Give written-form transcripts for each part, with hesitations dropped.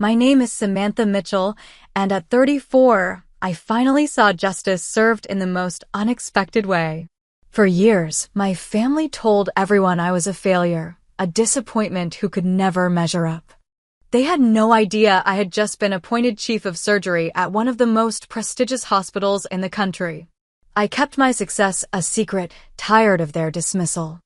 My name is Samantha Mitchell, and at 34, I finally saw justice served in the most unexpected way. For years, my family told everyone I was a failure, a disappointment who could never measure up. They had no idea I had just been appointed chief of surgery at one of the most prestigious hospitals in the country. I kept my success a secret, tired of their dismissal.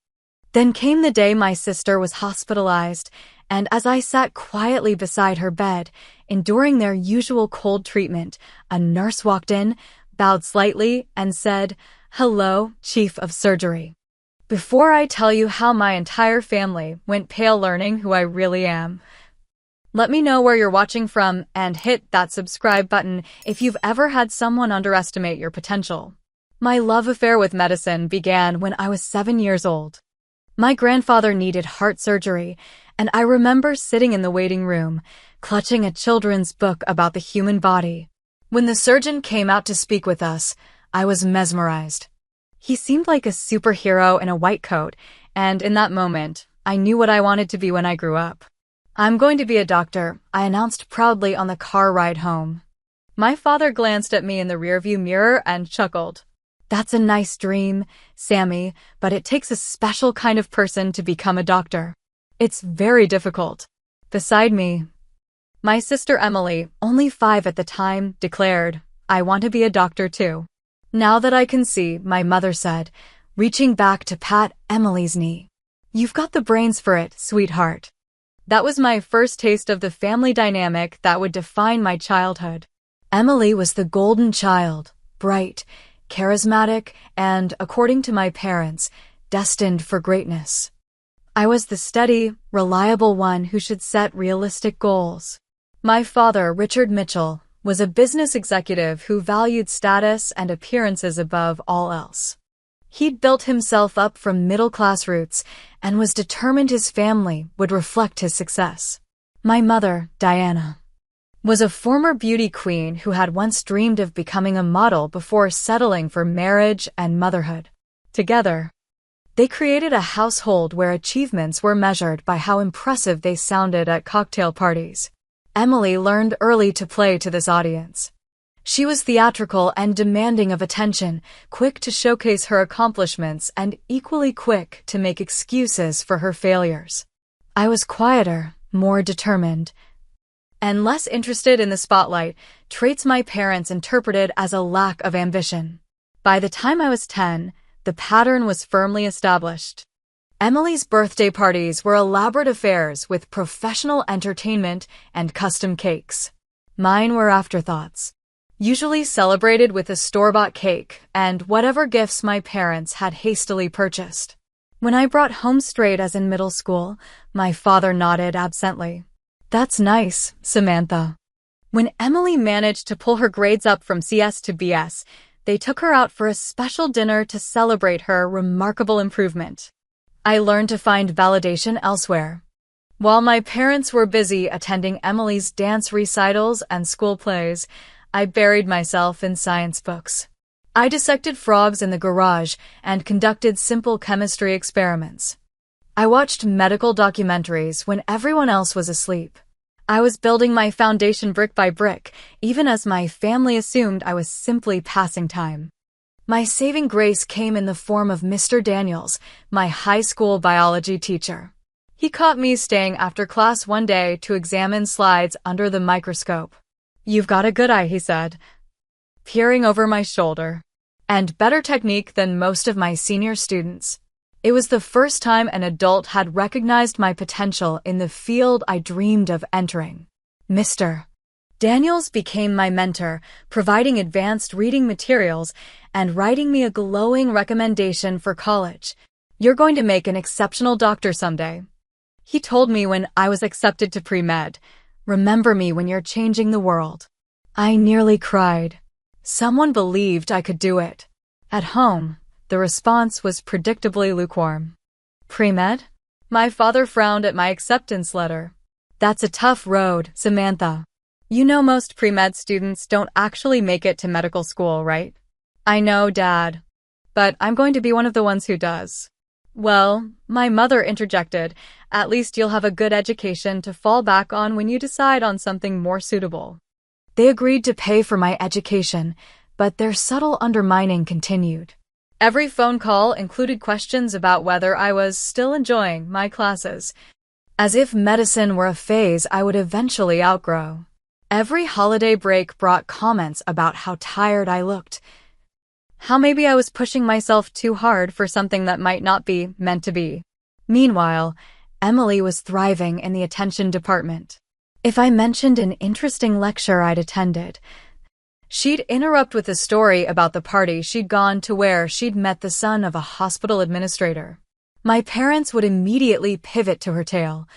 Then came the day my sister was hospitalized, and as I sat quietly beside her bed, enduring their usual cold treatment, a nurse walked in, bowed slightly, and said, "Hello, Chief of Surgery." Before I tell you how my entire family went pale learning who I really am, let me know where you're watching from and hit that subscribe button if you've ever had someone underestimate your potential. My love affair with medicine began when I was 7 years old. My grandfather needed heart surgery, and I remember sitting in the waiting room, clutching a children's book about the human body. When the surgeon came out to speak with us, I was mesmerized. He seemed like a superhero in a white coat, and in that moment, I knew what I wanted to be when I grew up. "I'm going to be a doctor," I announced proudly on the car ride home. My father glanced at me in the rearview mirror and chuckled. "That's a nice dream, Sammy, but it takes a special kind of person to become a doctor. It's very difficult." Beside me, my sister Emily, only 5 at the time, declared, "I want to be a doctor too." "Now that I can see," my mother said, reaching back to pat Emily's knee. "You've got the brains for it, sweetheart." That was my first taste of the family dynamic that would define my childhood. Emily was the golden child, bright, charismatic, and, according to my parents, destined for greatness. I was the steady, reliable one who should set realistic goals. My father, Richard Mitchell, was a business executive who valued status and appearances above all else. He'd built himself up from middle-class roots and was determined his family would reflect his success. My mother, Diana, was a former beauty queen who had once dreamed of becoming a model before settling for marriage and motherhood. Together, they created a household where achievements were measured by how impressive they sounded at cocktail parties. Emily learned early to play to this audience. She was theatrical and demanding of attention, quick to showcase her accomplishments and equally quick to make excuses for her failures. I was quieter, more determined, and less interested in the spotlight, traits my parents interpreted as a lack of ambition. By the time I was 10, the pattern was firmly established. Emily's birthday parties were elaborate affairs with professional entertainment and custom cakes. Mine were afterthoughts, usually celebrated with a store-bought cake and whatever gifts my parents had hastily purchased. When I brought home straight as in middle school, my father nodded absently. "That's nice, Samantha." When Emily managed to pull her grades up from CS to BS, they took her out for a special dinner to celebrate her remarkable improvement. I learned to find validation elsewhere. While my parents were busy attending Emily's dance recitals and school plays, I buried myself in science books. I dissected frogs in the garage and conducted simple chemistry experiments. I watched medical documentaries when everyone else was asleep. I was building my foundation brick by brick, even as my family assumed I was simply passing time. My saving grace came in the form of Mr. Daniels, my high school biology teacher. He caught me staying after class one day to examine slides under the microscope. "You've got a good eye," he said, peering over my shoulder, "and better technique than most of my senior students." It was the first time an adult had recognized my potential in the field I dreamed of entering. Mr. Daniels became my mentor, providing advanced reading materials and writing me a glowing recommendation for college. "You're going to make an exceptional doctor someday," he told me when I was accepted to pre-med. "Remember me when you're changing the world." I nearly cried. Someone believed I could do it. At home, the response was predictably lukewarm. "Pre-med?" My father frowned at my acceptance letter. "That's a tough road, Samantha. You know most pre-med students don't actually make it to medical school, right?" "I know, Dad. But I'm going to be one of the ones who does." Well, my mother interjected, at least you'll have a good education to fall back on when you decide on something more suitable. They agreed to pay for my education, but their subtle undermining continued. Every phone call included questions about whether I was still enjoying my classes, as if medicine were a phase I would eventually outgrow. Every holiday break brought comments about how tired I looked, how maybe I was pushing myself too hard for something that might not be meant to be. Meanwhile, Emily was thriving in the attention department. If I mentioned an interesting lecture I'd attended, she'd interrupt with a story about the party she'd gone to where she'd met the son of a hospital administrator. My parents would immediately pivot to her tale,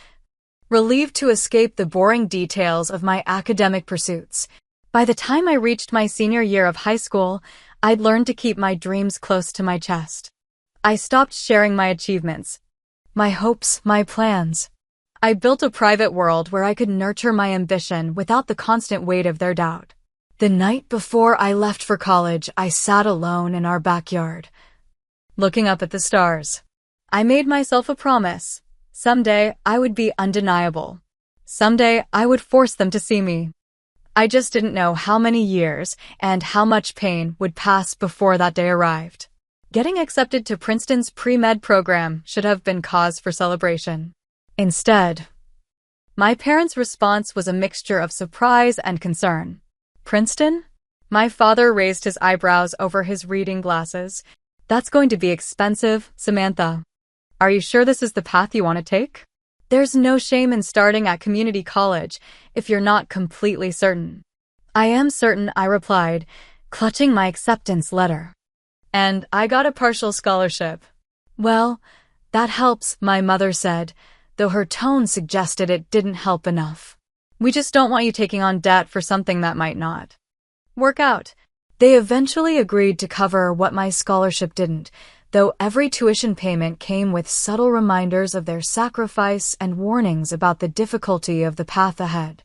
relieved to escape the boring details of my academic pursuits. By the time I reached my senior year of high school, I'd learned to keep my dreams close to my chest. I stopped sharing my achievements, my hopes, my plans. I built a private world where I could nurture my ambition without the constant weight of their doubt. The night before I left for college, I sat alone in our backyard, looking up at the stars. I made myself a promise. Someday I would be undeniable. Someday I would force them to see me. I just didn't know how many years and how much pain would pass before that day arrived. Getting accepted to Princeton's pre-med program should have been cause for celebration. Instead, my parents' response was a mixture of surprise and concern. Princeton? My father raised his eyebrows over his reading glasses. That's going to be expensive, Samantha. Are you sure this is the path you want to take? There's no shame in starting at community college if you're not completely certain. I am certain, I replied, clutching my acceptance letter. And I got a partial scholarship. Well, that helps, my mother said, though her tone suggested it didn't help enough. We just don't want you taking on debt for something that might not work out. They eventually agreed to cover what my scholarship didn't, though every tuition payment came with subtle reminders of their sacrifice and warnings about the difficulty of the path ahead.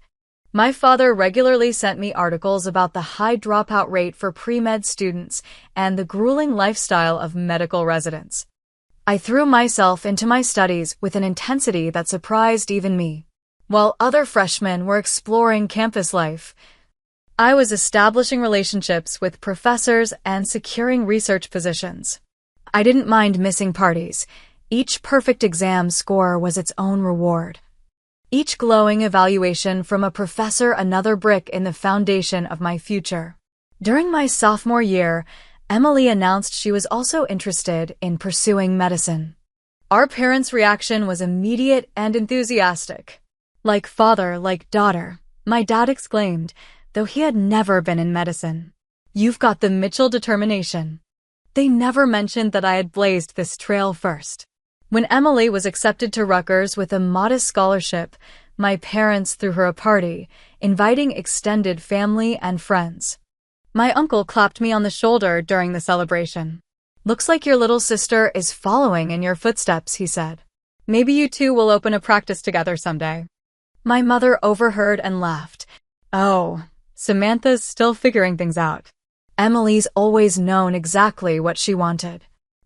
My father regularly sent me articles about the high dropout rate for pre-med students and the grueling lifestyle of medical residents. I threw myself into my studies with an intensity that surprised even me. While other freshmen were exploring campus life, I was establishing relationships with professors and securing research positions. I didn't mind missing parties. Each perfect exam score was its own reward. Each glowing evaluation from a professor another brick in the foundation of my future. During my sophomore year, Emily announced she was also interested in pursuing medicine. Our parents' reaction was immediate and enthusiastic. Like father, like daughter, my dad exclaimed, though he had never been in medicine. You've got the Mitchell determination. They never mentioned that I had blazed this trail first. When Emily was accepted to Rutgers with a modest scholarship, my parents threw her a party, inviting extended family and friends. My uncle clapped me on the shoulder during the celebration. Looks like your little sister is following in your footsteps, he said. Maybe you two will open a practice together someday. My mother overheard and laughed. Oh, Samantha's still figuring things out. Emily's always known exactly what she wanted.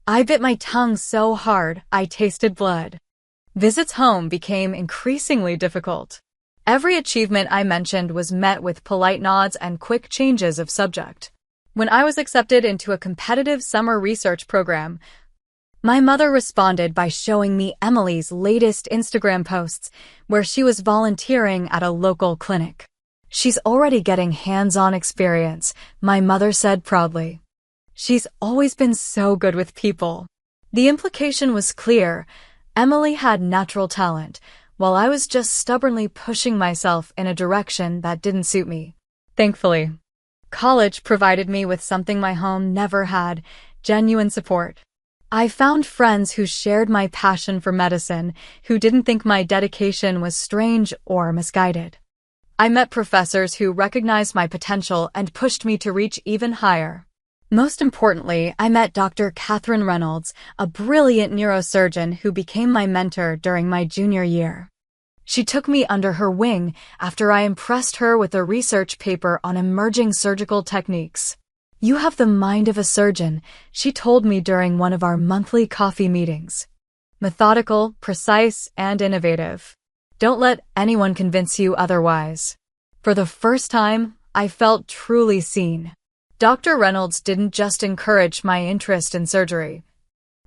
I bit my tongue so hard I tasted blood. Visits home became increasingly difficult. Every achievement I mentioned was met with polite nods and quick changes of subject. When I was accepted into a competitive summer research program, my mother responded by showing me Emily's latest Instagram posts where she was volunteering at a local clinic. She's already getting hands-on experience, my mother said proudly. She's always been so good with people. The implication was clear. Emily had natural talent, while I was just stubbornly pushing myself in a direction that didn't suit me. Thankfully, college provided me with something my home never had, genuine support. I found friends who shared my passion for medicine, who didn't think my dedication was strange or misguided. I met professors who recognized my potential and pushed me to reach even higher. Most importantly, I met Dr. Catherine Reynolds, a brilliant neurosurgeon who became my mentor during my junior year. She took me under her wing after I impressed her with a research paper on emerging surgical techniques. You have the mind of a surgeon, she told me during one of our monthly coffee meetings. methodical, precise, and innovative. Don't let anyone convince you otherwise. For the first time, I felt truly seen. Dr. Reynolds didn't just encourage my interest in surgery.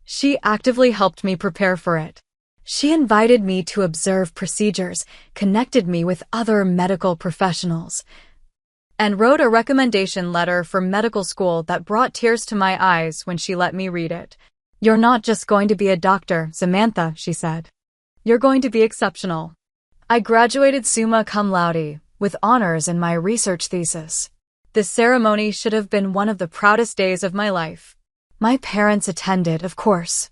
She actively helped me prepare for it. She invited me to observe procedures, connected me with other medical professionals, and wrote a recommendation letter for medical school that brought tears to my eyes when she let me read it. "You're not just going to be a doctor, Samantha," she said. "You're going to be exceptional." I graduated summa cum laude, with honors in my research thesis. The ceremony should have been one of the proudest days of my life. My parents attended, of course,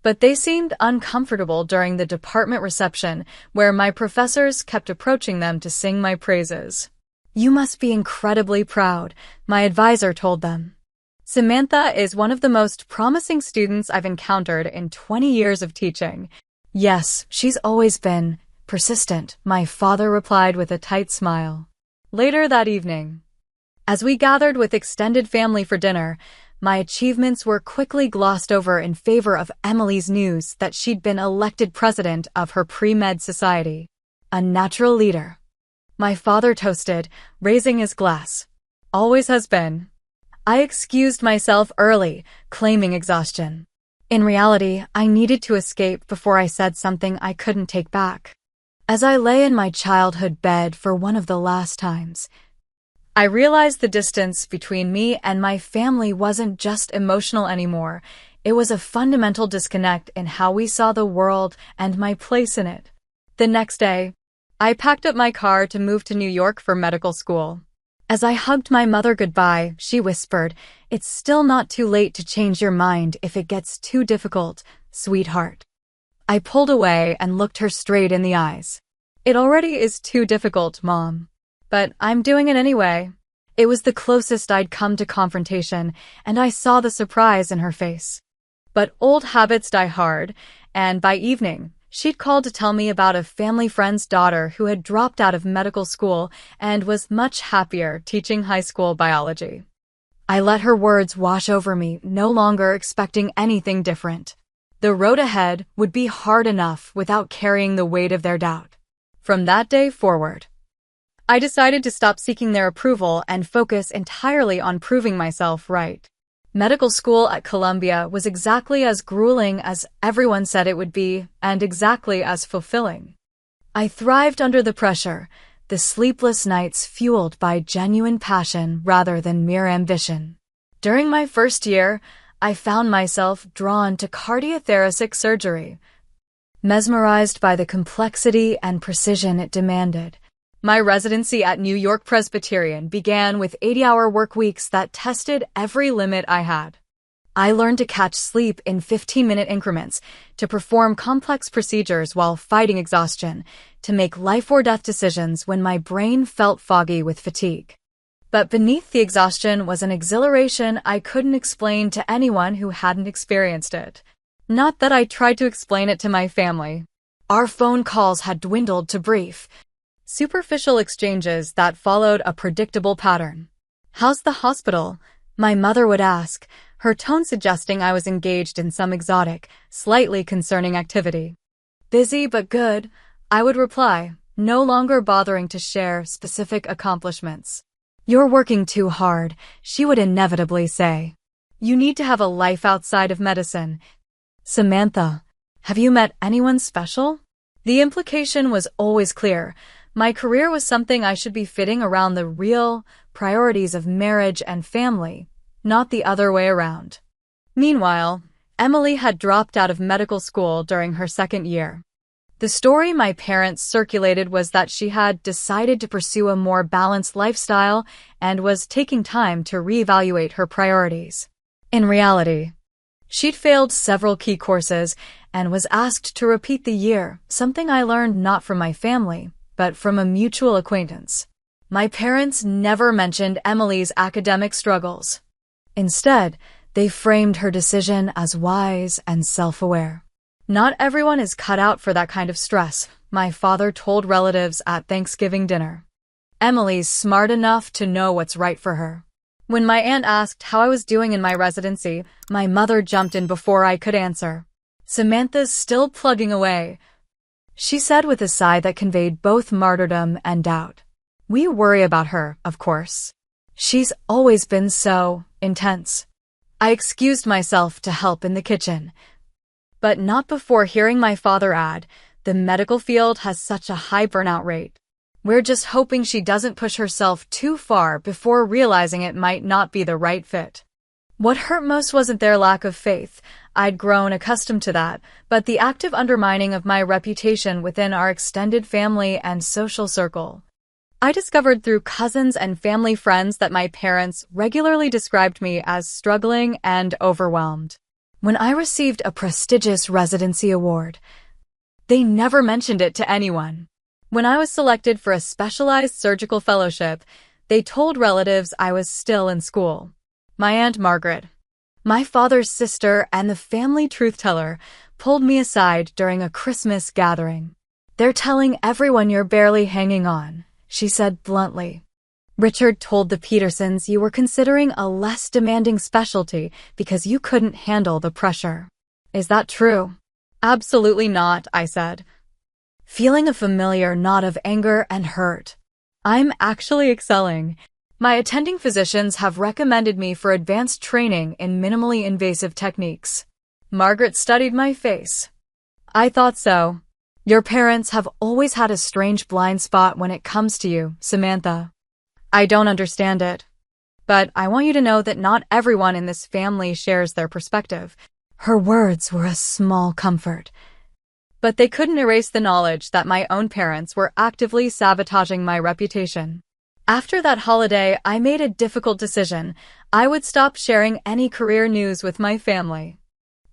but they seemed uncomfortable during the department reception, where my professors kept approaching them to sing my praises. "You must be incredibly proud," my advisor told them. "Samantha is one of the most promising students I've encountered in 20 years of teaching." "Yes, she's always been persistent," my father replied with a tight smile. Later that evening, as we gathered with extended family for dinner, my achievements were quickly glossed over in favor of Emily's news that she'd been elected president of her pre-med society. A natural leader. My father toasted, raising his glass. "Always has been." I excused myself early, claiming exhaustion. In reality, I needed to escape before I said something I couldn't take back. As I lay in my childhood bed for one of the last times, I realized the distance between me and my family wasn't just emotional anymore. It was a fundamental disconnect in how we saw the world and my place in it. The next day, I packed up my car to move to New York for medical school. As I hugged my mother goodbye, she whispered, "It's still not too late to change your mind if it gets too difficult, sweetheart." I pulled away and looked her straight in the eyes. "It already is too difficult, Mom. But I'm doing it anyway." It was the closest I'd come to confrontation, and I saw the surprise in her face. But old habits die hard, and by evening, she'd called to tell me about a family friend's daughter who had dropped out of medical school and was much happier teaching high school biology. I let her words wash over me, no longer expecting anything different. The road ahead would be hard enough without carrying the weight of their doubt. From that day forward, I decided to stop seeking their approval and focus entirely on proving myself right. Medical school at Columbia was exactly as grueling as everyone said it would be, and exactly as fulfilling. I thrived under the pressure, the sleepless nights fueled by genuine passion rather than mere ambition. During my first year, I found myself drawn to cardiothoracic surgery, mesmerized by the complexity and precision it demanded. My residency at New York Presbyterian began with 80-hour work weeks that tested every limit I had. I learned to catch sleep in 15-minute increments, to perform complex procedures while fighting exhaustion, to make life-or-death decisions when my brain felt foggy with fatigue. But beneath the exhaustion was an exhilaration I couldn't explain to anyone who hadn't experienced it. Not that I tried to explain it to my family. Our phone calls had dwindled to brief, superficial exchanges that followed a predictable pattern. "How's the hospital?" my mother would ask, her tone suggesting I was engaged in some exotic, slightly concerning activity. "Busy but good," I would reply, no longer bothering to share specific accomplishments. "You're working too hard," she would inevitably say. "You need to have a life outside of medicine." "Samantha, have you met anyone special?" The implication was always clear. My career was something I should be fitting around the real priorities of marriage and family, not the other way around. Meanwhile, Emily had dropped out of medical school during her second year. The story my parents circulated was that she had decided to pursue a more balanced lifestyle and was taking time to reevaluate her priorities. In reality, she'd failed several key courses and was asked to repeat the year, something I learned not from my family, but from a mutual acquaintance. My parents never mentioned Emily's academic struggles. Instead, they framed her decision as wise and self-aware. "Not everyone is cut out for that kind of stress," my father told relatives at Thanksgiving dinner. "Emily's smart enough to know what's right for her." When my aunt asked how I was doing in my residency, my mother jumped in before I could answer. Samantha's still plugging away, she said with a sigh that conveyed both martyrdom and doubt. We worry about her, of course. She's always been so intense. I excused myself to help in the kitchen, but not before hearing my father add, the medical field has such a high burnout rate. We're just hoping she doesn't push herself too far before realizing it might not be the right fit. What hurt most wasn't their lack of faith. I'd grown accustomed to that, but the active undermining of my reputation within our extended family and social circle. I discovered through cousins and family friends that my parents regularly described me as struggling and overwhelmed. When I received a prestigious residency award, they never mentioned it to anyone. When I was selected for a specialized surgical fellowship, they told relatives I was still in school. My Aunt Margaret, my father's sister and the family truth-teller, pulled me aside during a Christmas gathering. They're telling everyone you're barely hanging on, she said bluntly. Richard told the Petersons you were considering a less demanding specialty because you couldn't handle the pressure. Is that true? Absolutely not, I said, feeling a familiar knot of anger and hurt. I'm actually excelling. My attending physicians have recommended me for advanced training in minimally invasive techniques. Margaret studied my face. I thought so. Your parents have always had a strange blind spot when it comes to you, Samantha. I don't understand it. But I want you to know that not everyone in this family shares their perspective. Her words were a small comfort. But they couldn't erase the knowledge that my own parents were actively sabotaging my reputation. After that holiday, I made a difficult decision. I would stop sharing any career news with my family.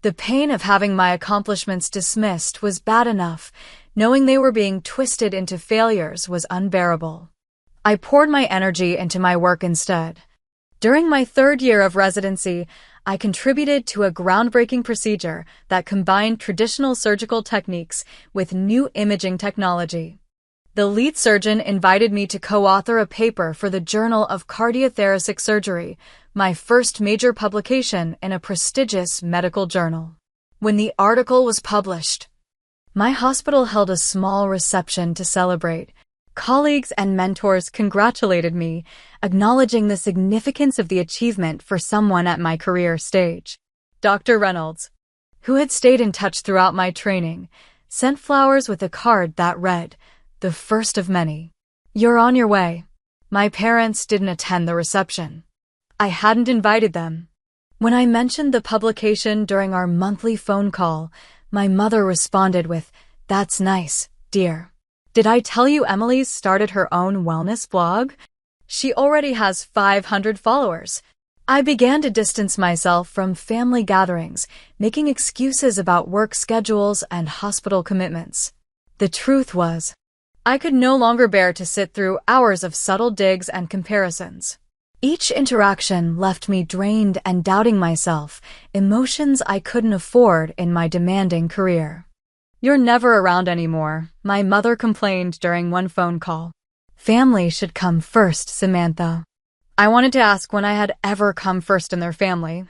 The pain of having my accomplishments dismissed was bad enough. Knowing they were being twisted into failures was unbearable. I poured my energy into my work instead. During my third year of residency, I contributed to a groundbreaking procedure that combined traditional surgical techniques with new imaging technology. The lead surgeon invited me to co-author a paper for the Journal of Cardiothoracic Surgery, my first major publication in a prestigious medical journal. When the article was published, my hospital held a small reception to celebrate. Colleagues and mentors congratulated me, acknowledging the significance of the achievement for someone at my career stage. Dr. Reynolds, who had stayed in touch throughout my training, sent flowers with a card that read, "The first of many. You're on your way." My parents didn't attend the reception. I hadn't invited them. When I mentioned the publication during our monthly phone call, my mother responded with, "That's nice, dear. Did I tell you Emily's started her own wellness blog? She already has 500 followers." I began to distance myself from family gatherings, making excuses about work schedules and hospital commitments. The truth was, I could no longer bear to sit through hours of subtle digs and comparisons. Each interaction left me drained and doubting myself, emotions I couldn't afford in my demanding career. "You're never around anymore," my mother complained during one phone call. "Family should come first, Samantha." I wanted to ask when I had ever come first in their family,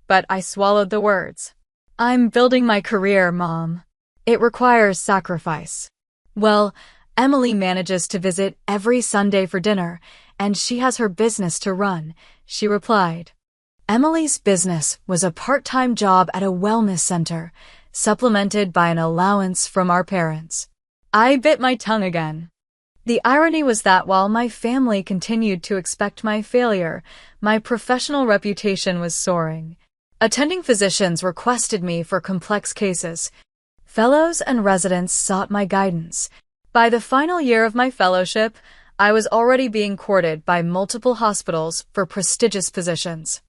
but I swallowed the words. "I'm building my career, Mom. It requires sacrifice." "Well, Emily manages to visit every Sunday for dinner, and she has her business to run," she replied. Emily's business was a part-time job at a wellness center, supplemented by an allowance from our parents. I bit my tongue again. The irony was that while my family continued to expect my failure, my professional reputation was soaring. Attending physicians requested me for complex cases. Fellows and residents sought my guidance. By the final year of my fellowship, I was already being courted by multiple hospitals for prestigious positions.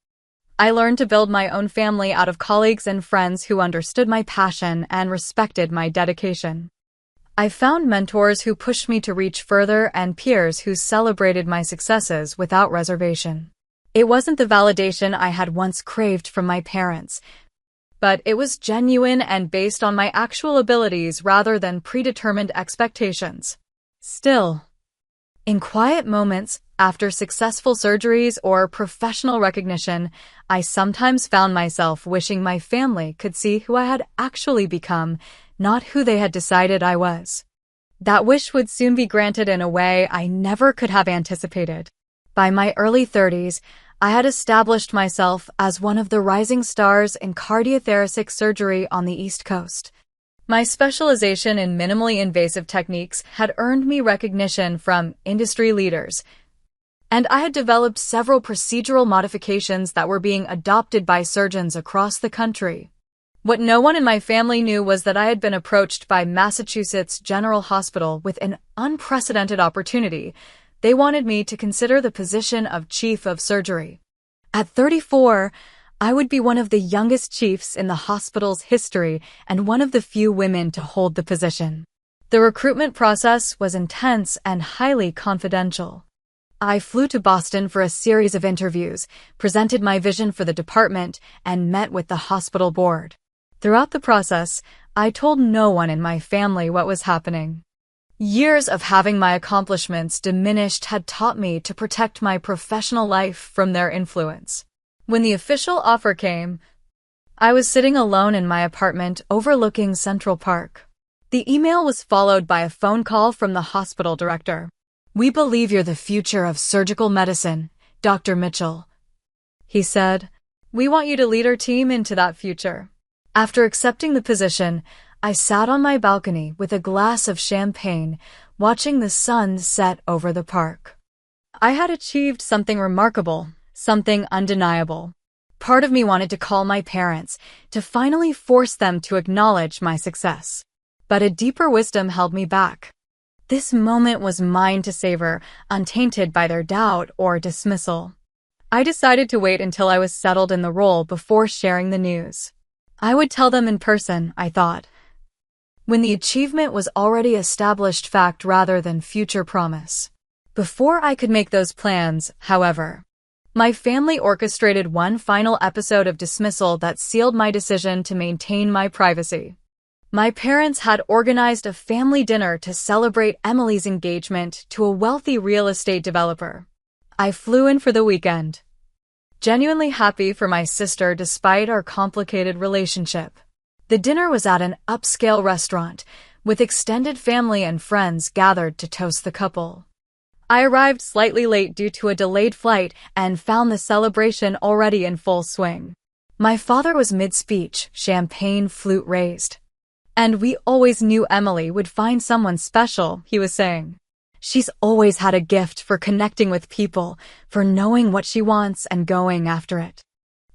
I learned to build my own family out of colleagues and friends who understood my passion and respected my dedication. I found mentors who pushed me to reach further and peers who celebrated my successes without reservation. It wasn't the validation I had once craved from my parents, but it was genuine and based on my actual abilities rather than predetermined expectations. Still, In quiet moments, after successful surgeries or professional recognition, I sometimes found myself wishing my family could see who I had actually become, not who they had decided I was. That wish would soon be granted in a way I never could have anticipated. By my early 30s, I had established myself as one of the rising stars in cardiothoracic surgery on the East Coast. My specialization in minimally invasive techniques had earned me recognition from industry leaders, and I had developed several procedural modifications that were being adopted by surgeons across the country. What no one in my family knew was that I had been approached by Massachusetts General Hospital with an unprecedented opportunity. They wanted me to consider the position of Chief of Surgery. At 34, I would be one of the youngest chiefs in the hospital's history and one of the few women to hold the position. The recruitment process was intense and highly confidential. I flew to Boston for a series of interviews, presented my vision for the department, and met with the hospital board. Throughout the process, I told no one in my family what was happening. Years of having my accomplishments diminished had taught me to protect my professional life from their influence. When the official offer came, I was sitting alone in my apartment overlooking Central Park. The email was followed by a phone call from the hospital director. "We believe you're the future of surgical medicine, Dr. Mitchell," he said. "We want you to lead our team into that future." After accepting the position, I sat on my balcony with a glass of champagne, watching the sun set over the park. I had achieved something remarkable, something undeniable. Part of me wanted to call my parents, to finally force them to acknowledge my success. But a deeper wisdom held me back. This moment was mine to savor, untainted by their doubt or dismissal. I decided to wait until I was settled in the role before sharing the news. I would tell them in person, I thought, when the achievement was already established fact rather than future promise. Before I could make those plans, however, my family orchestrated one final episode of dismissal that sealed my decision to maintain my privacy. My parents had organized a family dinner to celebrate Emily's engagement to a wealthy real estate developer. I flew in for the weekend, genuinely happy for my sister despite our complicated relationship. The dinner was at an upscale restaurant, with extended family and friends gathered to toast the couple. I arrived slightly late due to a delayed flight and found the celebration already in full swing. My father was mid-speech, champagne flute raised. "And we always knew Emily would find someone special," he was saying. "She's always had a gift for connecting with people, for knowing what she wants and going after it."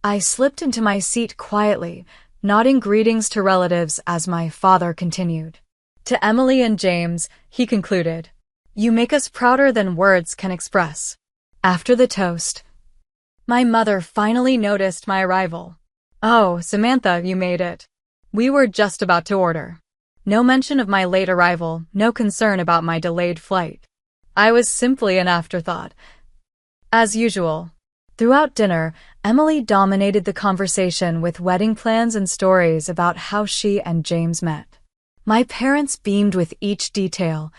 I slipped into my seat quietly, nodding greetings to relatives as my father continued. "To Emily and James," he concluded, "you make us prouder than words can express." After the toast, my mother finally noticed my arrival. "Oh, Samantha, you made it. We were just about to order." No mention of my late arrival, no concern about my delayed flight. I was simply an afterthought. As usual, throughout dinner, Emily dominated the conversation with wedding plans and stories about how she and James met. My parents beamed with each detail,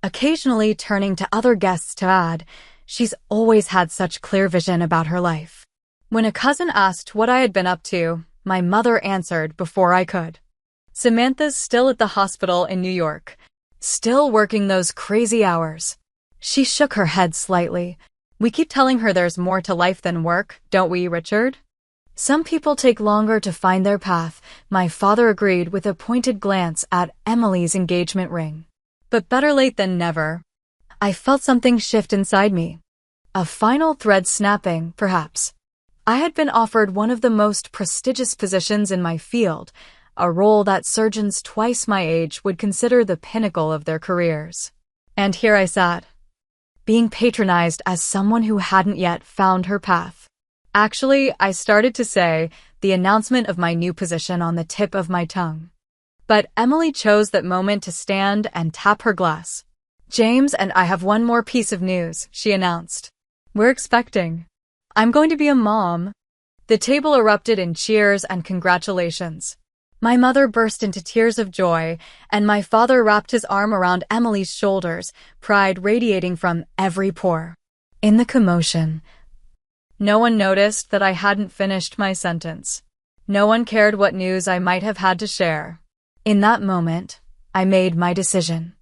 occasionally turning to other guests to add, "She's always had such clear vision about her life." When a cousin asked what I had been up to, my mother answered before I could. "Samantha's still at the hospital in New York, still working those crazy hours." She shook her head slightly. "We keep telling her there's more to life than work, don't we, Richard?" "Some people take longer to find their path," my father agreed with a pointed glance at Emily's engagement ring. But better late than never. I felt something shift inside me. A final thread snapping, perhaps. I had been offered one of the most prestigious positions in my field, a role that surgeons twice my age would consider the pinnacle of their careers. And here I sat, being patronized as someone who hadn't yet found her path. Actually, I started to say, the announcement of my new position on the tip of my tongue. But Emily chose that moment to stand and tap her glass. "James and I have one more piece of news," she announced. "We're expecting. I'm going to be a mom." The table erupted in cheers and congratulations. My mother burst into tears of joy, and my father wrapped his arm around Emily's shoulders, pride radiating from every pore. In the commotion, no one noticed that I hadn't finished my sentence. No one cared what news I might have had to share. In that moment, I made my decision.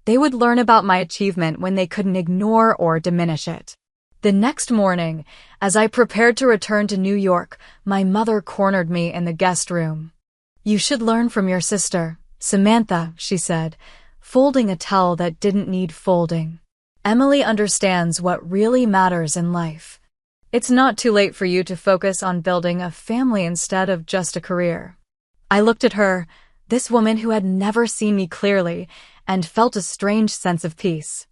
They would learn about my achievement when they couldn't ignore or diminish it. The next morning, as I prepared to return to New York, my mother cornered me in the guest room. "You should learn from your sister, Samantha," she said, folding a towel that didn't need folding. "Emily understands what really matters in life. It's not too late for you to focus on building a family instead of just a career." I looked at her, this woman who had never seen me clearly, and felt a strange sense of peace.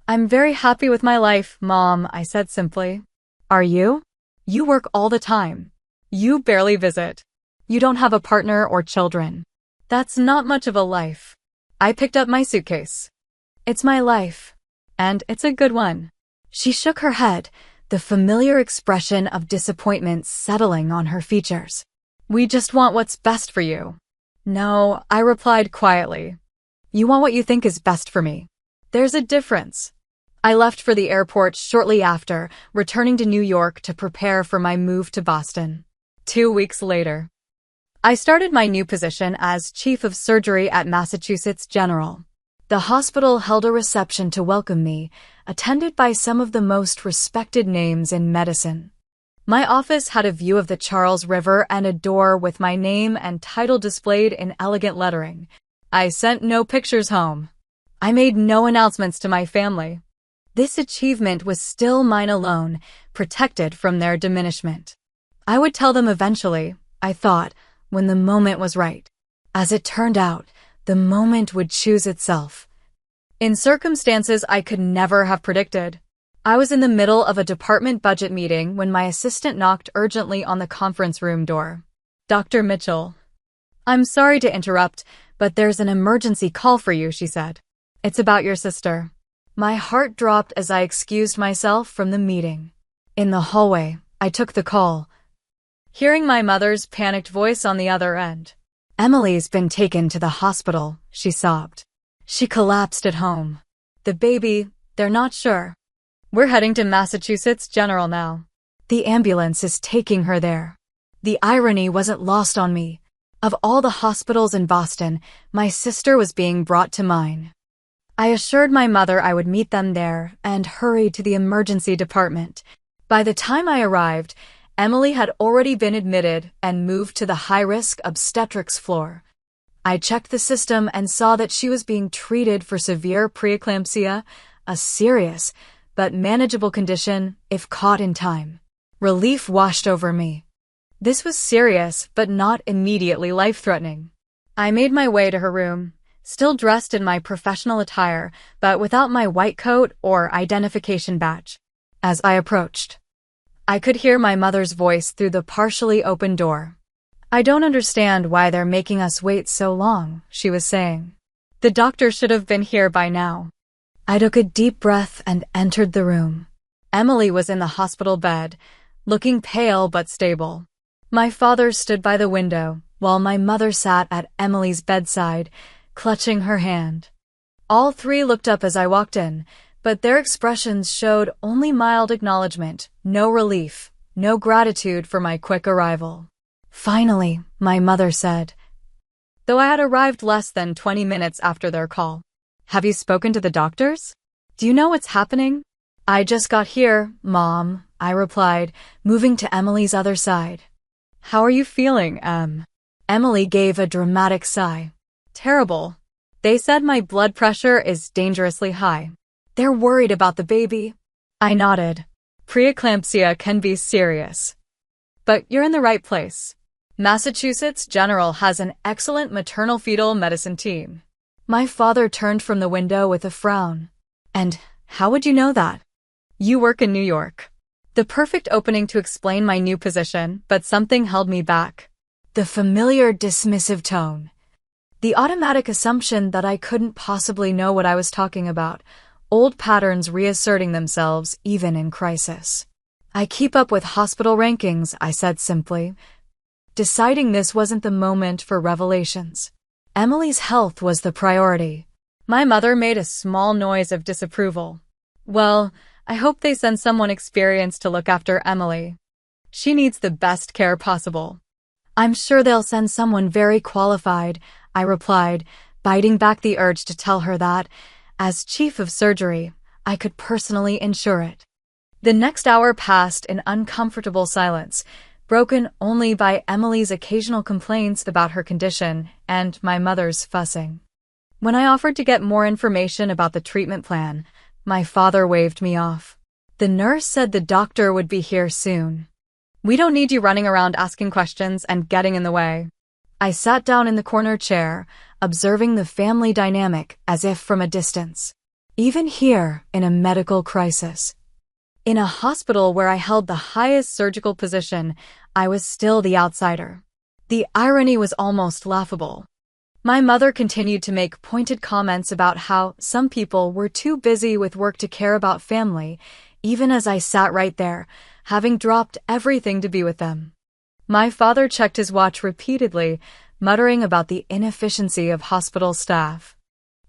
"I'm very happy with my life, Mom," I said simply. "Are you? You work all the time. You barely visit. You don't have a partner or children. That's not much of a life." I picked up my suitcase. "It's my life. And it's a good one." She shook her head, the familiar expression of disappointment settling on her features. "We just want what's best for you." "No," I replied quietly. "You want what you think is best for me. There's a difference." I left for the airport shortly after, returning to New York to prepare for my move to Boston. 2 weeks later, I started my new position as Chief of Surgery at Massachusetts General. The hospital held a reception to welcome me, attended by some of the most respected names in medicine. My office had a view of the Charles River and a door with my name and title displayed in elegant lettering. I sent no pictures home. I made no announcements to my family. This achievement was still mine alone, protected from their diminishment. I would tell them eventually, I thought, when the moment was right. As it turned out, the moment would choose itself. In circumstances I could never have predicted. I was in the middle of a department budget meeting when my assistant knocked urgently on the conference room door. "Dr. Mitchell." "I'm sorry to interrupt, but there's an emergency call for you," she said. "It's about your sister." My heart dropped as I excused myself from the meeting. In the hallway, I took the call, hearing my mother's panicked voice on the other end. "Emily's been taken to the hospital," she sobbed. "She collapsed at home. The baby, they're not sure. We're heading to Massachusetts General now. The ambulance is taking her there." The irony wasn't lost on me. Of all the hospitals in Boston, my sister was being brought to mine. I assured my mother I would meet them there and hurried to the emergency department. By the time I arrived, Emily had already been admitted and moved to the high-risk obstetrics floor. I checked the system and saw that she was being treated for severe preeclampsia, a serious but manageable condition if caught in time. Relief washed over me. This was serious but not immediately life-threatening. I made my way to her room, still dressed in my professional attire, but without my white coat or identification badge. As I approached, I could hear my mother's voice through the partially open door. "I don't understand why they're making us wait so long," she was saying. "The doctor should have been here by now." I took a deep breath and entered the room. Emily was in the hospital bed, looking pale but stable. My father stood by the window, while my mother sat at Emily's bedside, clutching her hand. All three looked up as I walked in, but their expressions showed only mild acknowledgement, no relief, no gratitude for my quick arrival. "Finally," my mother said, though I had arrived less than 20 minutes after their call. "Have you spoken to the doctors? Do you know what's happening?" "I just got here, Mom," I replied, moving to Emily's other side. "How are you feeling, Em?" Emily gave a dramatic sigh. "Terrible. They said my blood pressure is dangerously high. They're worried about the baby." I nodded. "Preeclampsia can be serious. But you're in the right place. Massachusetts General has an excellent maternal-fetal medicine team." My father turned from the window with a frown. "And how would you know that?" "You work in New York." The perfect opening to explain my new position, but something held me back. The familiar dismissive tone. The automatic assumption that I couldn't possibly know what I was talking about. Old patterns reasserting themselves even in crisis. "I keep up with hospital rankings," I said simply. deciding this wasn't the moment for revelations. Emily's health was the priority. My mother made a small noise of disapproval. Well, I hope they send someone experienced to look after Emily. She needs the best care possible. I'm sure they'll send someone very qualified, I replied, biting back the urge to tell her that, as chief of surgery, I could personally ensure it. The next hour passed in uncomfortable silence, broken only by Emily's occasional complaints about her condition and my mother's fussing. When I offered to get more information about the treatment plan, my father waved me off. The nurse said the doctor would be here soon. We don't need you running around asking questions and getting in the way. I sat down in the corner chair, observing the family dynamic as if from a distance. Even here, in a medical crisis. In a hospital where I held the highest surgical position, I was still the outsider. The irony was almost laughable. My mother continued to make pointed comments about how some people were too busy with work to care about family, even as I sat right there, having dropped everything to be with them. My father checked his watch repeatedly, muttering about the inefficiency of hospital staff.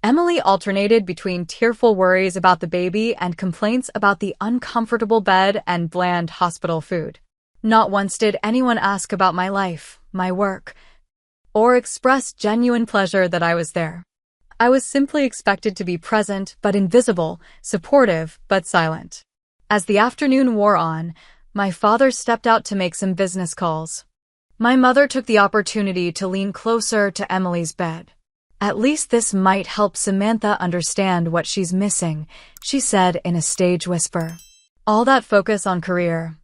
Emily alternated between tearful worries about the baby and complaints about the uncomfortable bed and bland hospital food. Not once did anyone ask about my life, my work, or express genuine pleasure that I was there. I was simply expected to be present but invisible, supportive but silent. As the afternoon wore on, my father stepped out to make some business calls. My mother took the opportunity to lean closer to Emily's bed. At least this might help Samantha understand what she's missing, she said in a stage whisper. All that focus on career.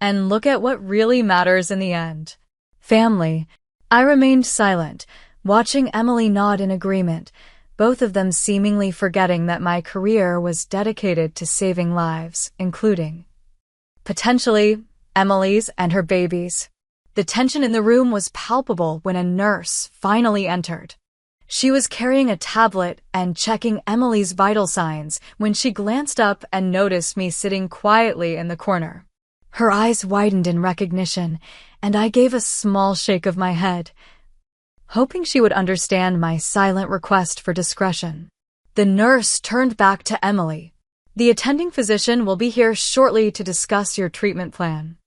And look at what really matters in the end. Family. I remained silent, watching Emily nod in agreement, both of them seemingly forgetting that my career was dedicated to saving lives, including, potentially, Emily's and her baby's. The tension in the room was palpable when a nurse finally entered. She was carrying a tablet and checking Emily's vital signs when she glanced up and noticed me sitting quietly in the corner. Her eyes widened in recognition, and I gave a small shake of my head, hoping she would understand my silent request for discretion. The nurse turned back to Emily. The attending physician will be here shortly to discuss your treatment plan.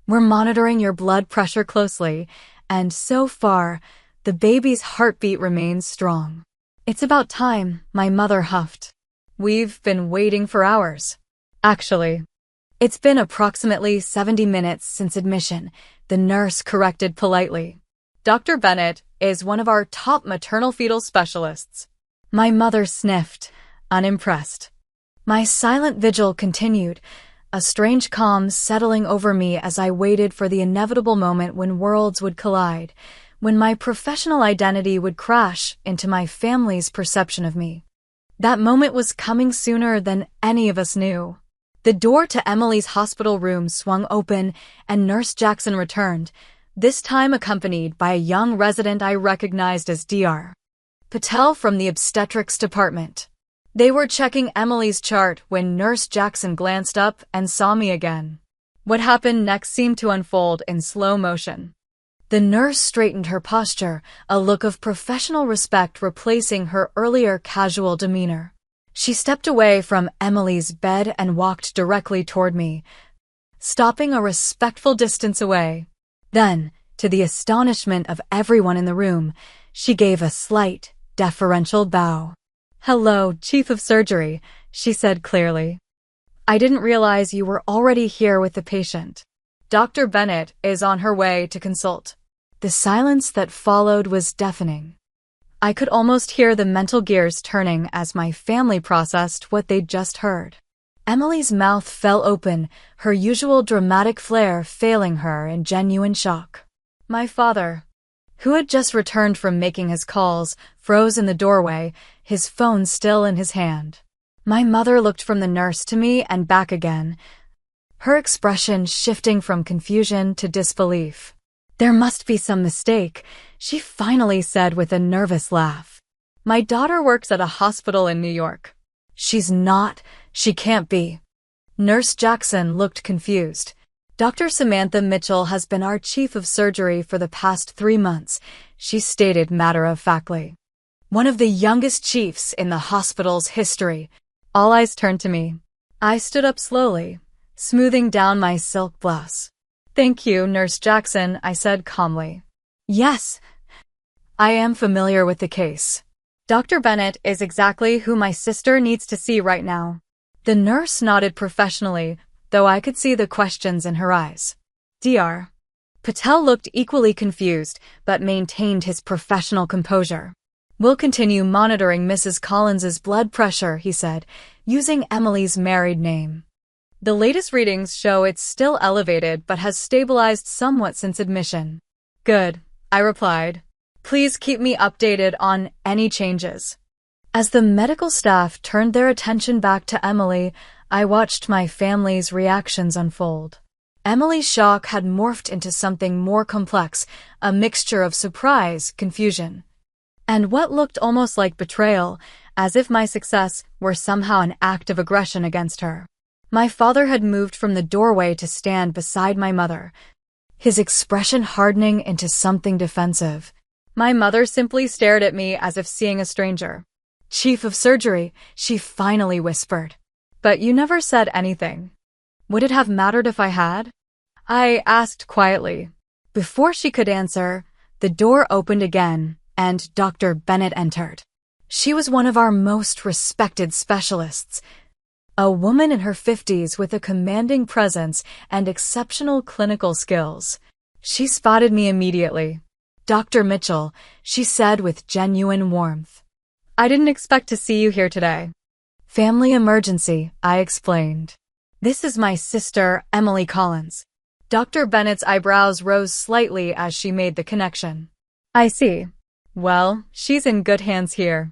We're monitoring your blood pressure closely, and so far, the baby's heartbeat remains strong. It's about time, my mother huffed. We've been waiting for hours. Actually, it's been approximately 70 minutes since admission, the nurse corrected politely. Dr. Bennett is one of our top maternal-fetal specialists. My mother sniffed, unimpressed. My silent vigil continued, a strange calm settling over me as I waited for the inevitable moment when worlds would collide, when my professional identity would crash into my family's perception of me. That moment was coming sooner than any of us knew. The door to Emily's hospital room swung open and Nurse Jackson returned, this time accompanied by a young resident I recognized as Dr. Patel from the obstetrics department. They were checking Emily's chart when Nurse Jackson glanced up and saw me again. What happened next seemed to unfold in slow motion. The nurse straightened her posture, a look of professional respect replacing her earlier casual demeanor. She stepped away from Emily's bed and walked directly toward me, stopping a respectful distance away. Then, to the astonishment of everyone in the room, she gave a slight, deferential bow. "Hello, Chief of Surgery," she said clearly. "I didn't realize you were already here with the patient. Dr. Bennett is on her way to consult." The silence that followed was deafening. I could almost hear the mental gears turning as my family processed what they'd just heard. Emily's mouth fell open, her usual dramatic flair failing her in genuine shock. My father, who had just returned from making his calls, froze in the doorway, his phone still in his hand. My mother looked from the nurse to me and back again, her expression shifting from confusion to disbelief. "There must be some mistake," she finally said with a nervous laugh. "My daughter works at a hospital in New York." "She's not. She can't be." Nurse Jackson looked confused. Dr. Samantha Mitchell has been our chief of surgery for the past 3 months, she stated matter-of-factly. One of the youngest chiefs in the hospital's history. All eyes turned to me. I stood up slowly, smoothing down my silk blouse. Thank you, Nurse Jackson, I said calmly. Yes, I am familiar with the case. Dr. Bennett is exactly who my sister needs to see right now. The nurse nodded professionally, though I could see the questions in her eyes. Dr. Patel looked equally confused, but maintained his professional composure. We'll continue monitoring Mrs. Collins's blood pressure, he said, using Emily's married name. The latest readings show it's still elevated but has stabilized somewhat since admission. Good, I replied. Please keep me updated on any changes. As the medical staff turned their attention back to Emily, I watched my family's reactions unfold. Emily's shock had morphed into something more complex, a mixture of surprise, confusion, and what looked almost like betrayal, as if my success were somehow an act of aggression against her. My father had moved from the doorway to stand beside my mother, his expression hardening into something defensive. My mother simply stared at me as if seeing a stranger. Chief of surgery, she finally whispered. But you never said anything. Would it have mattered if I had? I asked quietly. Before she could answer, the door opened again, and Dr. Bennett entered. She was one of our most respected specialists, a woman in her 50s with a commanding presence and exceptional clinical skills. She spotted me immediately. Dr. Mitchell, she said with genuine warmth. I didn't expect to see you here today. Family emergency, I explained. This is my sister, Emily Collins. Dr. Bennett's eyebrows rose slightly as she made the connection. I see. Well, she's in good hands here.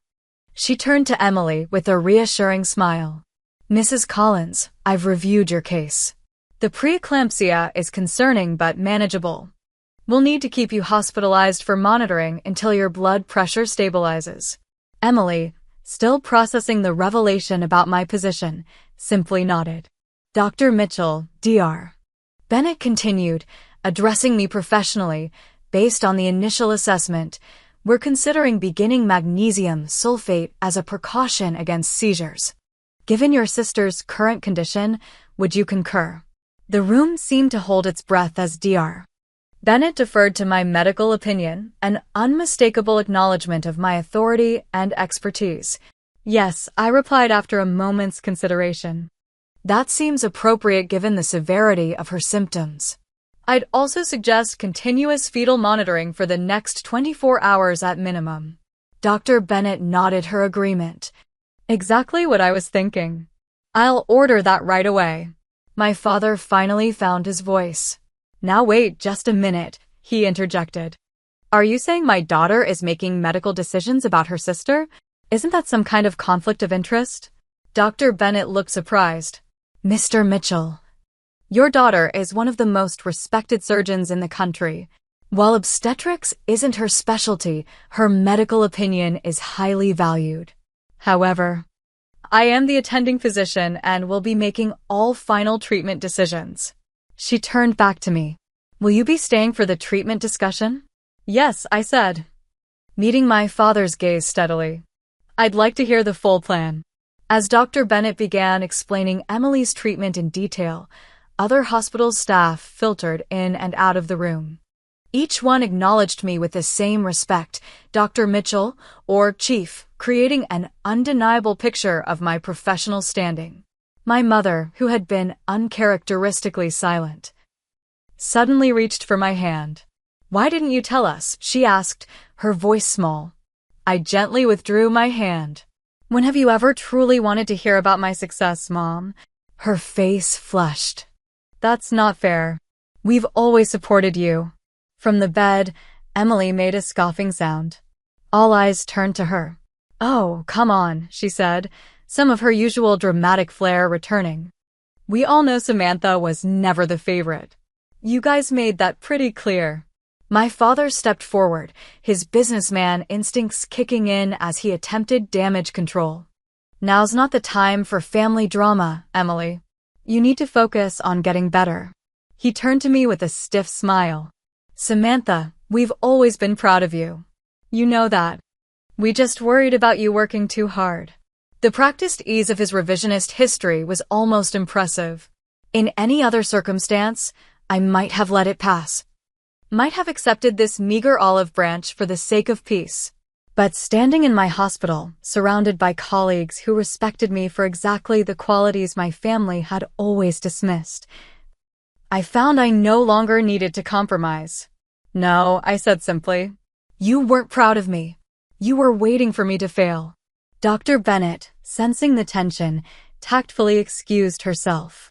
She turned to Emily with a reassuring smile. Mrs. Collins, I've reviewed your case. The preeclampsia is concerning but manageable. We'll need to keep you hospitalized for monitoring until your blood pressure stabilizes. Emily, still processing the revelation about my position, simply nodded. Dr. Mitchell, Dr. Bennett continued, addressing me professionally. Based on the initial assessment, we're considering beginning magnesium sulfate as a precaution against seizures. Given your sister's current condition, would you concur? The room seemed to hold its breath as Dr. Bennett deferred to my medical opinion, an unmistakable acknowledgement of my authority and expertise. Yes, I replied after a moment's consideration. That seems appropriate given the severity of her symptoms. I'd also suggest continuous fetal monitoring for the next 24 hours at minimum. Dr. Bennett nodded her agreement. Exactly what I was thinking. I'll order that right away. My father finally found his voice. Now wait just a minute, he interjected. Are you saying my daughter is making medical decisions about her sister? Isn't that some kind of conflict of interest? Dr. Bennett looked surprised. Mr. Mitchell, your daughter is one of the most respected surgeons in the country. While obstetrics isn't her specialty, her medical opinion is highly valued. However, I am the attending physician and will be making all final treatment decisions. She turned back to me. Will you be staying for the treatment discussion? Yes, I said, meeting my father's gaze steadily. I'd like to hear the full plan. As Dr. Bennett began explaining Emily's treatment in detail, other hospital staff filtered in and out of the room. Each one acknowledged me with the same respect, Dr. Mitchell, or Chief, creating an undeniable picture of my professional standing. My mother, who had been uncharacteristically silent, suddenly reached for my hand. Why didn't you tell us? She asked, her voice small. I gently withdrew my hand. When have you ever truly wanted to hear about my success, Mom? Her face flushed. That's not fair. We've always supported you. From the bed, Emily made a scoffing sound. All eyes turned to her. Oh, come on, she said, some of her usual dramatic flair returning. We all know Samantha was never the favorite. You guys made that pretty clear. My father stepped forward, his businessman instincts kicking in as he attempted damage control. Now's not the time for family drama, Emily. You need to focus on getting better. He turned to me with a stiff smile. Samantha, we've always been proud of you. You know that. We just worried about you working too hard. The practiced ease of his revisionist history was almost impressive. In any other circumstance, I might have let it pass. Might have accepted this meager olive branch for the sake of peace. But standing in my hospital, surrounded by colleagues who respected me for exactly the qualities my family had always dismissed, I found I no longer needed to compromise. No, I said simply. You weren't proud of me. You were waiting for me to fail. Dr. Bennett, sensing the tension, tactfully excused herself.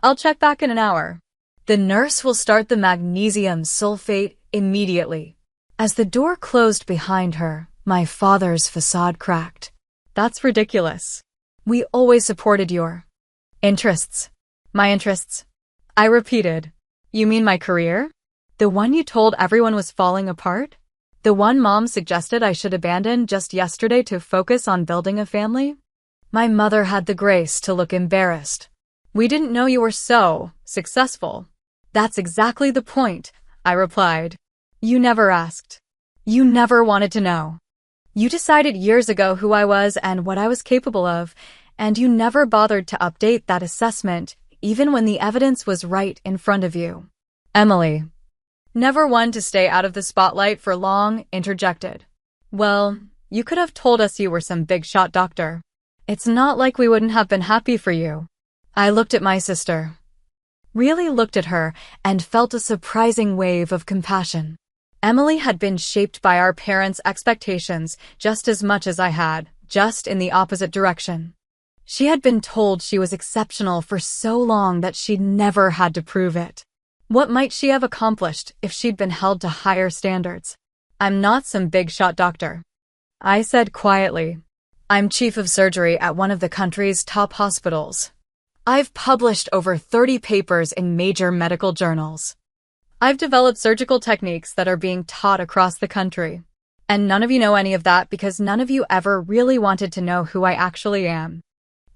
I'll check back in an hour. The nurse will start the magnesium sulfate immediately. As the door closed behind her, my father's facade cracked. That's ridiculous. We always supported your interests. My interests? I repeated. You mean my career? The one you told everyone was falling apart? The one Mom suggested I should abandon just yesterday to focus on building a family? My mother had the grace to look embarrassed. We didn't know you were so successful. That's exactly the point, I replied. You never asked. You never wanted to know. You decided years ago who I was and what I was capable of, and you never bothered to update that assessment, even when the evidence was right in front of you. Emily, never one to stay out of the spotlight for long, interjected. Well, you could have told us you were some big-shot doctor. It's not like we wouldn't have been happy for you. I looked at my sister. Really looked at her and felt a surprising wave of compassion. Emily had been shaped by our parents' expectations just as much as I had, just in the opposite direction. She had been told she was exceptional for so long that she'd never had to prove it. What might she have accomplished if she'd been held to higher standards? I'm not some big-shot doctor, I said quietly. I'm chief of surgery at one of the country's top hospitals. I've published over 30 papers in major medical journals. I've developed surgical techniques that are being taught across the country. And none of you know any of that because none of you ever really wanted to know who I actually am.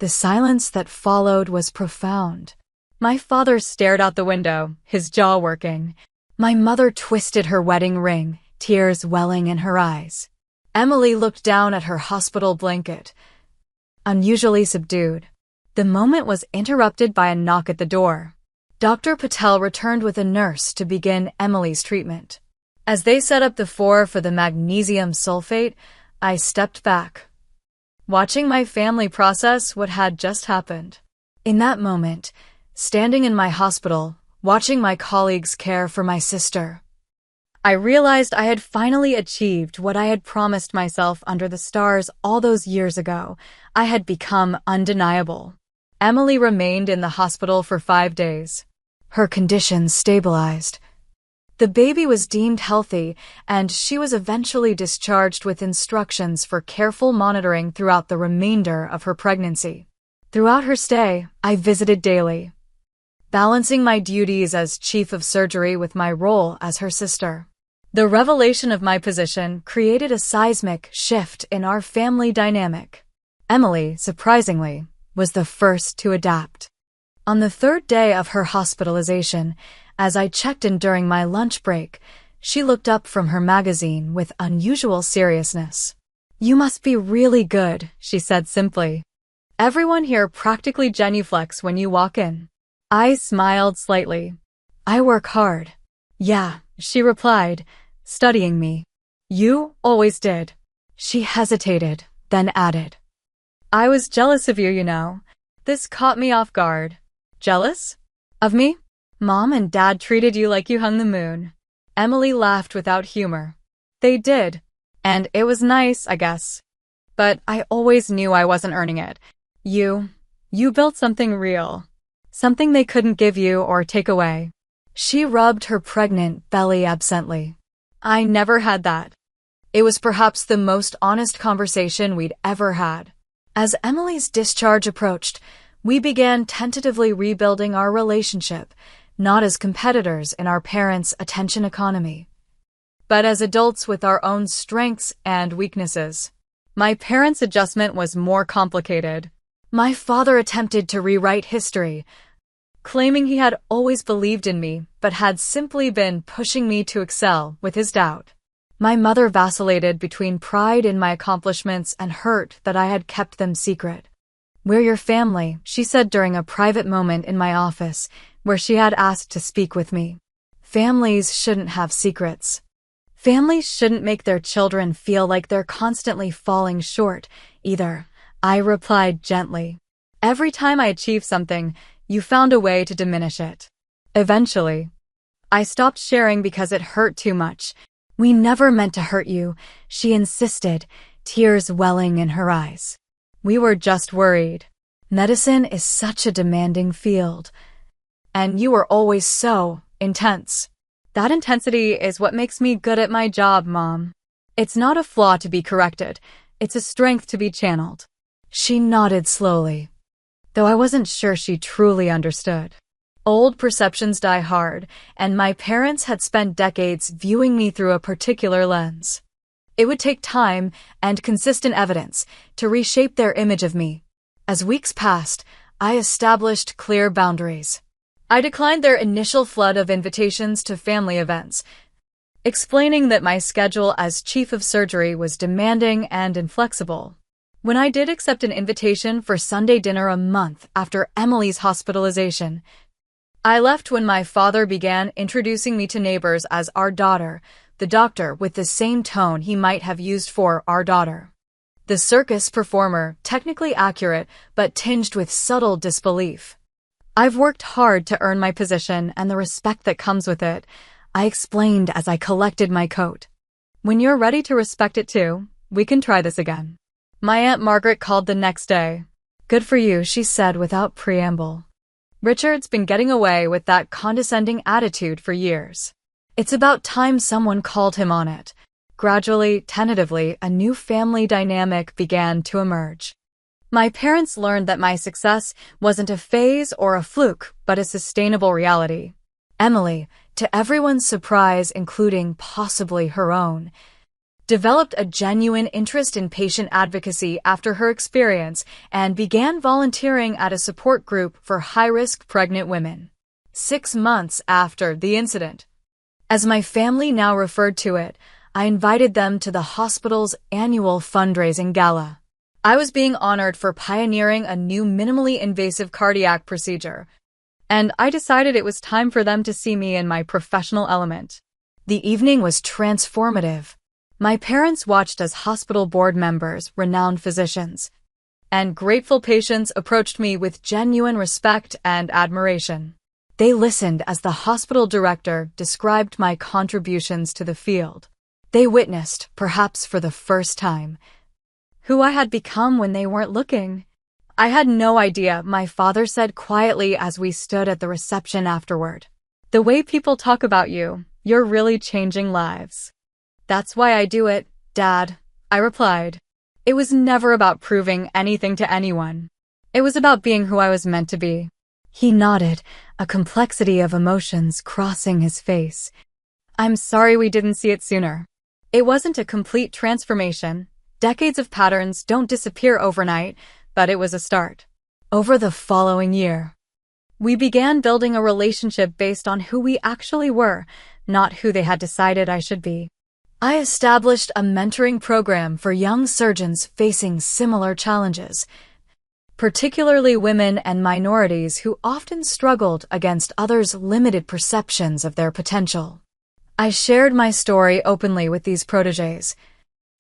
The silence that followed was profound. My father stared out the window, his jaw working. My mother twisted her wedding ring, tears welling in her eyes. Emily looked down at her hospital blanket, unusually subdued. The moment was interrupted by a knock at the door. Dr. Patel returned with a nurse to begin Emily's treatment. As they set up the floor for the magnesium sulfate, I stepped back, watching my family process what had just happened. In that moment, standing in my hospital, watching my colleagues care for my sister, I realized I had finally achieved what I had promised myself under the stars all those years ago. I had become undeniable. Emily remained in the hospital for 5 days. Her condition stabilized. The baby was deemed healthy, and she was eventually discharged with instructions for careful monitoring throughout the remainder of her pregnancy. Throughout her stay, I visited daily, balancing my duties as chief of surgery with my role as her sister. The revelation of my position created a seismic shift in our family dynamic. Emily, surprisingly, was the first to adapt. On the 3rd day of her hospitalization, as I checked in during my lunch break, she looked up from her magazine with unusual seriousness. You must be really good, she said simply. Everyone here practically genuflects when you walk in. I smiled slightly. I work hard. Yeah, she replied, studying me. You always did. She hesitated, then added. I was jealous of you, you know. This caught me off guard. Jealous? Of me? Mom and Dad treated you like you hung the moon. Emily laughed without humor. They did. And it was nice, I guess. But I always knew I wasn't earning it. You built something real. Something they couldn't give you or take away. She rubbed her pregnant belly absently. I never had that. It was perhaps the most honest conversation we'd ever had. As Emily's discharge approached, we began tentatively rebuilding our relationship, not as competitors in our parents' attention economy, but as adults with our own strengths and weaknesses. My parents' adjustment was more complicated. My father attempted to rewrite history, claiming he had always believed in me but had simply been pushing me to excel with his doubt. My mother vacillated between pride in my accomplishments and hurt that I had kept them secret. "We're your family," she said during a private moment in my office where she had asked to speak with me. Families shouldn't have secrets. Families shouldn't make their children feel like they're constantly falling short, either, I replied gently. Every time I achieved something, you found a way to diminish it. Eventually, I stopped sharing because it hurt too much. "We never meant to hurt you," she insisted, tears welling in her eyes. "We were just worried. Medicine is such a demanding field. And you were always so intense." "That intensity is what makes me good at my job, Mom. It's not a flaw to be corrected. It's a strength to be channeled." She nodded slowly, though I wasn't sure she truly understood. Old perceptions die hard, and my parents had spent decades viewing me through a particular lens. It would take time and consistent evidence to reshape their image of me. As weeks passed, I established clear boundaries. I declined their initial flood of invitations to family events, explaining that my schedule as chief of surgery was demanding and inflexible. When I did accept an invitation for Sunday dinner a month after Emily's hospitalization, I left when my father began introducing me to neighbors as our daughter, the doctor with the same tone he might have used for our daughter. The circus performer, technically accurate, but tinged with subtle disbelief. "I've worked hard to earn my position and the respect that comes with it," I explained as I collected my coat. "When you're ready to respect it too, we can try this again." My Aunt Margaret called the next day. "Good for you," she said without preamble. "Richard's been getting away with that condescending attitude for years. It's about time someone called him on it." Gradually, tentatively, a new family dynamic began to emerge. My parents learned that my success wasn't a phase or a fluke, but a sustainable reality. Emily, to everyone's surprise, including possibly her own, developed a genuine interest in patient advocacy after her experience and began volunteering at a support group for high-risk pregnant women. 6 months after the incident, as my family now referred to it, I invited them to the hospital's annual fundraising gala. I was being honored for pioneering a new minimally invasive cardiac procedure, and I decided it was time for them to see me in my professional element. The evening was transformative. My parents watched as hospital board members, renowned physicians, and grateful patients approached me with genuine respect and admiration. They listened as the hospital director described my contributions to the field. They witnessed, perhaps for the first time, who I had become when they weren't looking. "I had no idea," my father said quietly as we stood at the reception afterward. "The way people talk about you, you're really changing lives." "That's why I do it, Dad," I replied. It was never about proving anything to anyone. It was about being who I was meant to be. He nodded, a complexity of emotions crossing his face. "I'm sorry we didn't see it sooner. It wasn't a complete transformation. Decades of patterns don't disappear overnight, but it was a start." Over the following year, we began building a relationship based on who we actually were, not who they had decided I should be. I established a mentoring program for young surgeons facing similar challenges, particularly women and minorities who often struggled against others' limited perceptions of their potential. I shared my story openly with these protégés,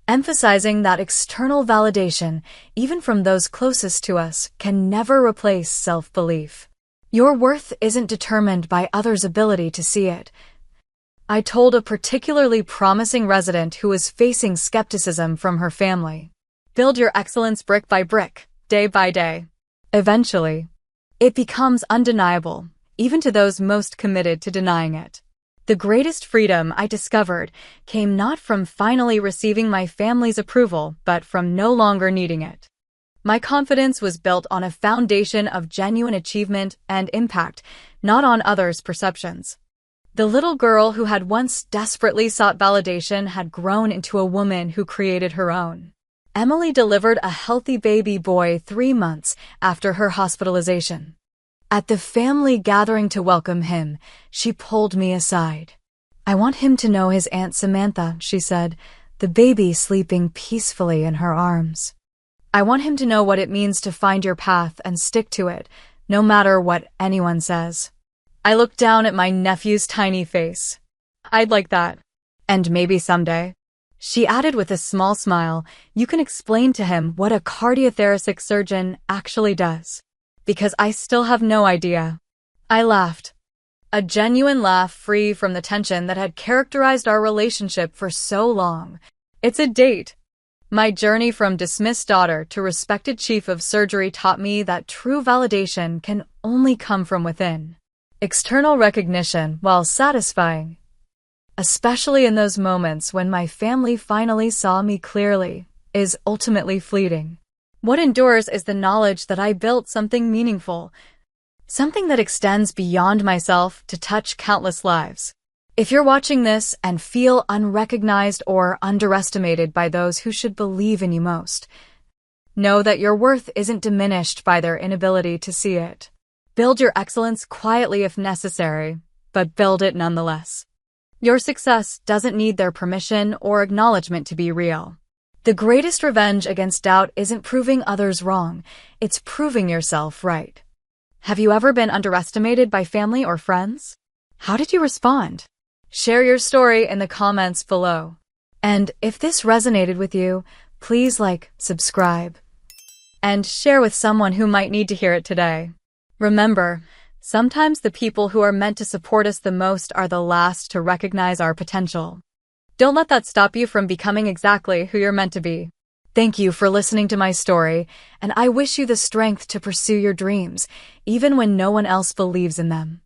emphasizing that external validation, even from those closest to us, can never replace self-belief. Your worth isn't determined by others' ability to see it. I told a particularly promising resident who was facing skepticism from her family. Build your excellence brick by brick, day by day. Eventually, it becomes undeniable, even to those most committed to denying it. The greatest freedom I discovered came not from finally receiving my family's approval, but from no longer needing it. My confidence was built on a foundation of genuine achievement and impact, not on others' perceptions. The little girl who had once desperately sought validation had grown into a woman who created her own. Emily delivered a healthy baby boy 3 months after her hospitalization. At the family gathering to welcome him, she pulled me aside. "I want him to know his Aunt Samantha," she said, the baby sleeping peacefully in her arms. "I want him to know what it means to find your path and stick to it, no matter what anyone says." I looked down at my nephew's tiny face. "I'd like that. And maybe someday," she added with a small smile, "you can explain to him what a cardiothoracic surgeon actually does. Because I still have no idea." I laughed. A genuine laugh free from the tension that had characterized our relationship for so long. "It's a date." My journey from dismissed daughter to respected chief of surgery taught me that true validation can only come from within. External recognition, while satisfying, especially in those moments when my family finally saw me clearly, is ultimately fleeting. What endures is the knowledge that I built something meaningful, something that extends beyond myself to touch countless lives. If you're watching this and feel unrecognized or underestimated by those who should believe in you most, know that your worth isn't diminished by their inability to see it. Build your excellence quietly if necessary, but build it nonetheless. Your success doesn't need their permission or acknowledgement to be real. The greatest revenge against doubt isn't proving others wrong, it's proving yourself right. Have you ever been underestimated by family or friends? How did you respond? Share your story in the comments below. And if this resonated with you, please like, subscribe, and share with someone who might need to hear it today. Remember, sometimes the people who are meant to support us the most are the last to recognize our potential. Don't let that stop you from becoming exactly who you're meant to be. Thank you for listening to my story, and I wish you the strength to pursue your dreams, even when no one else believes in them.